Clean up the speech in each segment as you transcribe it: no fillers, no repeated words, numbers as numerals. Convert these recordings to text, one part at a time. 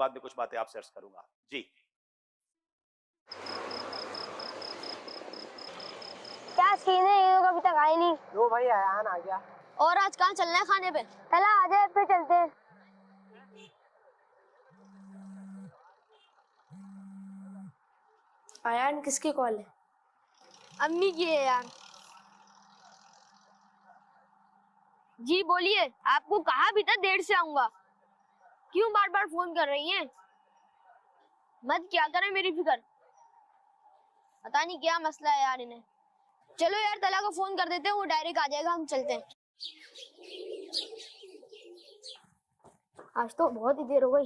बाद में कुछ बातें आपसे अर्ज करूंगा। जी क्या सीन है, ये लोग अभी तक आए नहीं। लो भाई आयान आ गया। और आज कहाँ चलना है खाने पे? चला आ जाए पे चलते हैं। आयान किसकी कॉल है? अम्मी की है यार। जी बोलिए, आपको कहा भी था देर से आऊंगा, क्यों बार बार फोन कर रही हैं? मत क्या करें मेरी फिक्र, पता नहीं क्या मसला है यार इन्हें। चलो यार तला को फोन कर देते हैं, वो डायरेक्ट आ जाएगा, हम चलते हैं। आज तो बहुत ही देर हो गई।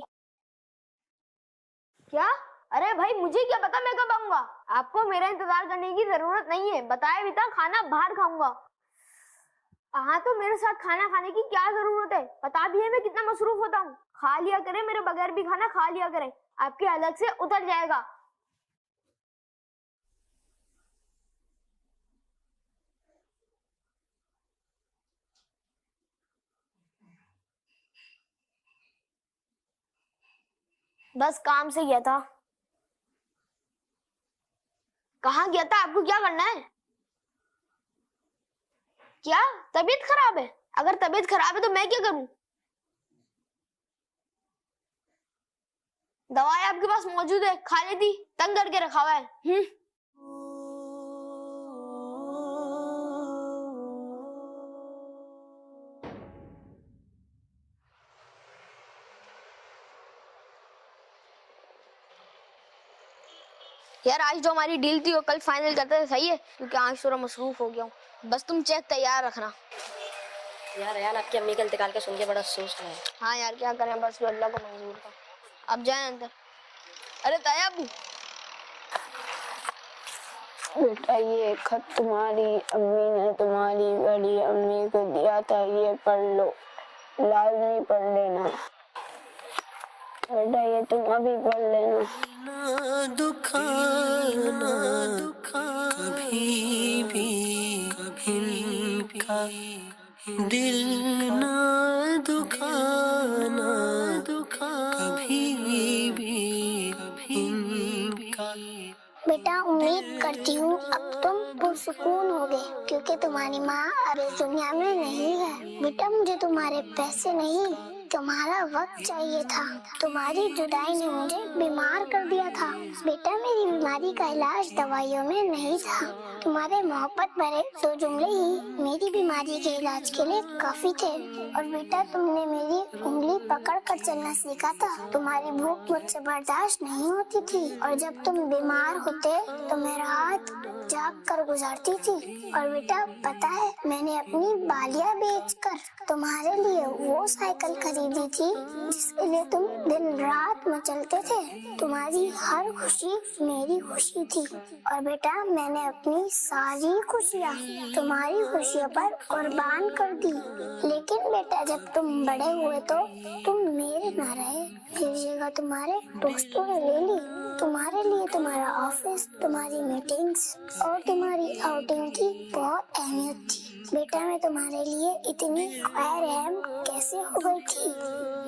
क्या? अरे भाई मुझे क्या पता मैं कब आऊंगा, आपको मेरा इंतजार करने की जरूरत नहीं है, बताया भी था खाना बाहर खाऊंगा। हाँ तो मेरे साथ खाना खाने की क्या जरूरत है, पता भी है मैं कितना मसरूफ होता हूँ। खा लिया करें, मेरे बगैर भी खाना खा लिया करें, आपके अलग से उतर जाएगा। बस काम से गया था। कहाँ गया था? आपको क्या करना है? क्या तबीयत खराब है? अगर तबीयत खराब है तो मैं क्या करूं? दवाई आपके पास मौजूद है, खा लेती, तंग करके रखा हुआ है। यार आज जो हमारी डील थी वो कल फाइनल करते थे, सही है? क्योंकि आज थोड़ा मसरूफ हो गया हूँ। बस तुम चेक तैयार रखना। यार यार आपकी अम्मी का इंतकाल का सुन के बड़ा अफसोस हुआ है। हाँ यार क्या करें, बस जो अल्लाह को मंजूर था। अब जाए अंदर। अरे ताया अबू, बेटा ये खत तुम्हारी अम्मी ने तुम्हारी बड़ी अम्मी को दिया था, ये पढ़ लो, लाजमी पढ़ लेना बेटा, ये तुम अभी पढ़ लेना। ना दुखाना कभी भी इनका दिल ना दुखाना कभी भी इनका। बेटा उम्मीद करती हूँ अब तुम पुरसुकून होगे, क्योंकि तुम्हारी माँ अब इस दुनिया में नहीं है। बेटा मुझे तुम्हारे पैसे नहीं, तुम्हारा वक्त चाहिए था। तुम्हारी जुदाई ने मुझे बीमार कर दिया था। बेटा मेरी बीमारी का इलाज दवाइयों में नहीं था, तुम्हारे मोहब्बत भरे 2 जुमले ही मेरी बीमारी के इलाज के लिए काफी थे। और बेटा तुमने मेरी उंगली पकड़ कर चलना सीखा था। तुम्हारी भूख मुझसे बर्दाश्त नहीं होती थी, और जब तुम बीमार होते तो मैं रात जाग कर गुजारती थी। और बेटा पता है मैंने अपनी बालियां बेचकर तुम्हारे लिए वो साइकिल खरीदी थी जिसके लिए तुम दिन रात मचलते थे। तुम्हारी हर खुशी मेरी खुशी थी, और बेटा मैंने अपनी सारी खुशियाँ तुम्हारी खुशियों पर कुर्बान कर दी। लेकिन बेटा जब तुम बड़े हुए तो तुम मेरे ना रहे, फिर जगह तुम्हारे दोस्तों ने ले ली। तुम्हारे लिए तुम्हारा ऑफिस, तुम्हारी मीटिंग्स और तुम्हारी आउटिंग की बहुत अहमियत थी। बेटा मैं तुम्हारे लिए इतनी ख्वाहिश रहम कैसे हो गई थी?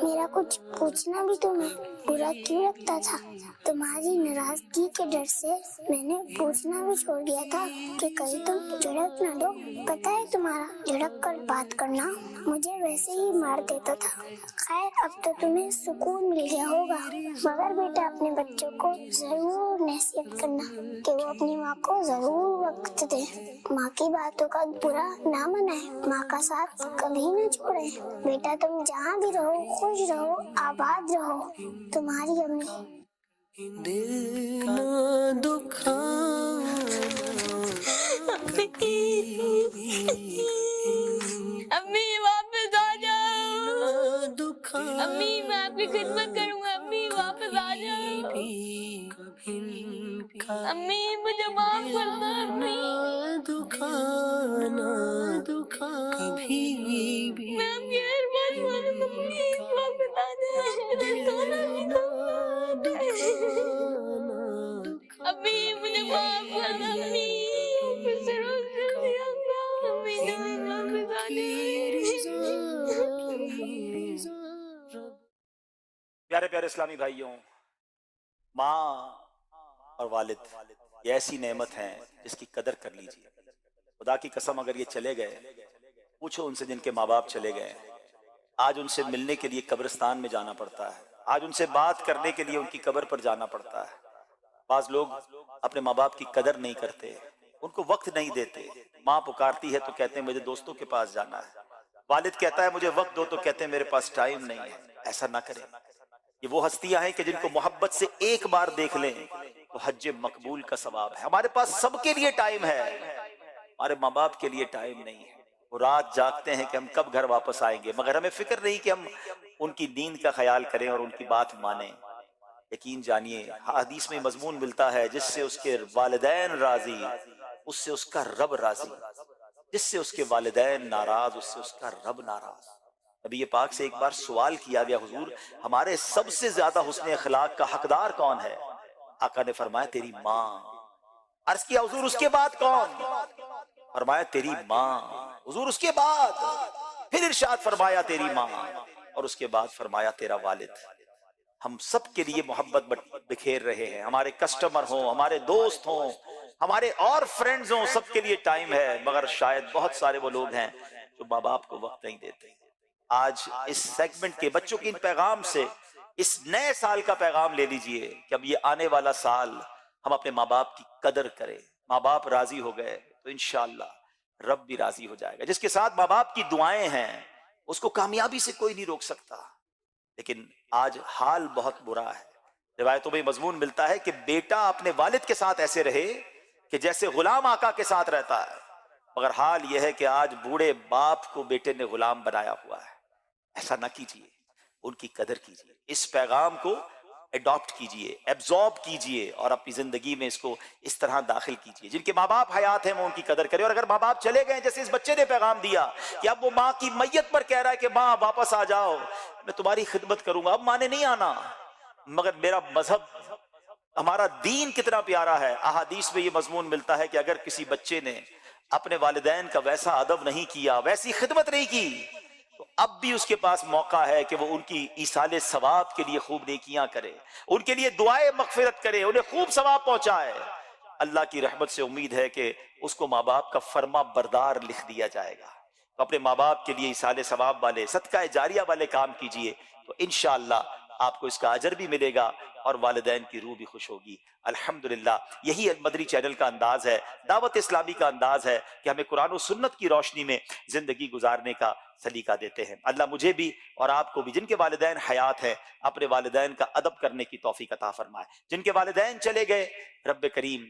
मेरा कुछ पूछना भी तुम्हें बुरा क्यों लगता था? तुम्हारी नाराजगी के डर से मैंने पूछना भी छोड़ दिया था कि कहीं तुम झड़क न दो। पता है तुम्हारा झड़क कर बात करना मुझे वैसे ही मार देता था। खैर अब तो तुम्हें सुकून मिल गया होगा, मगर बेटा अपने बच्चों को जरूर नसीहत करना कि वो अपनी माँ को जरूर वक्त दे। माँ की बातों का बुरा ना मनाए, माँ का साथ कभी न छोड़े। बेटा तुम जहाँ भी रहो खुश रहो, आबाद रहो। तुम्हारी अम्मी। दिल ना दुखाना अम्मी वापस आ जाओ। अम्मी मैं आपकी खिदमत करूंगा, अम्मी वापस आ जाओ। अम्मी मुझे माफ कर दो अम्मी। दुखाना कभी भी मैं आपकी हर बात मानूंगा, प्लीज वापस आ जाओ। अम्मी मुझे माफ कर दो अम्मी, फिर से रोज जल्दी आऊंगा अम्मी, तुम्हें वापस आ जाओ। प्यारे प्यारे इस्लामी भाइयों, माँ और वालिद ये ऐसी नेमत हैं जिसकी कदर कर लीजिए। खुदा की कसम, अगर ये चले गए, पूछो उनसे जिनके माँ बाप चले गए, आज उनसे मिलने के लिए कब्रिस्तान में जाना पड़ता है, आज उनसे बात करने के लिए उनकी कब्र पर जाना पड़ता है। बाज लोग अपने माँ बाप की कदर नहीं करते, उनको वक्त नहीं देते। माँ पुकारती है तो कहते हैं मुझे दोस्तों के पास जाना है, वालिद कहता है मुझे वक्त दो तो कहते हैं मेरे पास टाइम नहीं है। ऐसा ना करें। ये वो हस्तियां हैं कि जिनको मोहब्बत से एक बार देख लें तो हज मकबूल का सवाब है। हमारे पास सबके लिए टाइम है, हमारे माँ बाप के लिए टाइम नहीं है। वो रात जागते हैं कि हम कब घर वापस आएंगे, मगर हमें फिक्र नहीं कि हम उनकी नींद का ख्याल करें और उनकी बात मानें। यकीन जानिए, हदीस में मजमून मिलता है, जिससे उसके वालिदैन राजी उससे उसका रब राजी, जिससे उसके वालिदैन नाराज उससे उसका रब नाराज। नबी पाक से एक बार सवाल किया गया, हुजूर हमारे सबसे ज्यादा हुस्न अखलाक का हकदार कौन है? आका ने फरमाया तेरी माँ। अर्ज किया हुजूर उसके बाद कौन? फरमाया तेरी माँ। हुजूर उसके बाद? फिर इरशाद फरमाया तेरी माँ, और उसके बाद फरमाया तेरा वालिद। हम सब के लिए मोहब्बत बिखेर रहे हैं, हमारे कस्टमर हों, हमारे दोस्त हों, हमारे और फ्रेंड्स हों, सबके लिए टाइम है, मगर शायद बहुत सारे वो लोग हैं जो माँ बाप को वक्त नहीं देते। आज इस सेगमेंट के बच्चों के इन पैगाम से इस नए साल का पैगाम ले लीजिए कि अब ये आने वाला साल हम अपने माँ बाप की कदर करें। माँ बाप राजी हो गए तो इंशाअल्लाह रब भी राजी हो जाएगा। जिसके साथ माँ बाप की दुआएं हैं उसको कामयाबी से कोई नहीं रोक सकता। लेकिन आज हाल बहुत बुरा है। रिवायतों में मजमून मिलता है कि बेटा अपने वालिद के साथ ऐसे रहे कि जैसे गुलाम आका के साथ रहता है, मगर हाल यह है कि आज बूढ़े बाप को बेटे ने गुलाम बनाया हुआ है। ऐसा ना कीजिए, उनकी कदर कीजिए। इस पैगाम को एडॉप्ट कीजिए, एब्जॉर्ब कीजिए और अपनी जिंदगी में इसको इस तरह दाखिल कीजिए। जिनके माँ बाप हयात हैं वो उनकी कदर करें, और अगर माँ बाप चले गए, जैसे इस बच्चे ने पैगाम दिया कि अब वो माँ की मैयत पर कह रहा है कि माँ वापस आ जाओ, मैं तुम्हारी खिदमत करूंगा। अब माँ ने नहीं आना, मगर मेरा मजहब, हमारा दीन कितना प्यारा है। अहादीस में ये मजमून मिलता है कि अगर किसी बच्चे ने अपने वालिदैन का वैसा अदब नहीं किया, वैसी खिदमत नहीं की, तो अब भी उसके पास मौका है कि वो उनकी ईसाले सवाब के लिए खूब नेकियां करे, उनके लिए दुआए मगफिरत करे, उन्हें खूब सवाब पहुंचाए। अल्लाह की रहमत से उम्मीद है कि उसको माँ बाप का फर्मा बरदार लिख दिया जाएगा। तो अपने माँ बाप के लिए ईसाले सवाब वाले, सदका जारिया वाले काम कीजिए, तो इंशाअल्लाह आपको इसका अजर भी मिलेगा और वालिदैन की रूह भी खुश होगी। अल्हम्दुलिल्लाह, यही मदरी चैनल का अंदाज है, दावत इस्लामी का अंदाज है कि हमें कुरान और सुन्नत की रोशनी में जिंदगी गुजारने का सलीका देते हैं। अल्लाह मुझे भी और आपको भी, जिनके वालिदैन हयात है, अपने वालिदैन का अदब करने की तौफीक अता फरमाए। जिनके वालिदैन चले गए, रब्बे करीम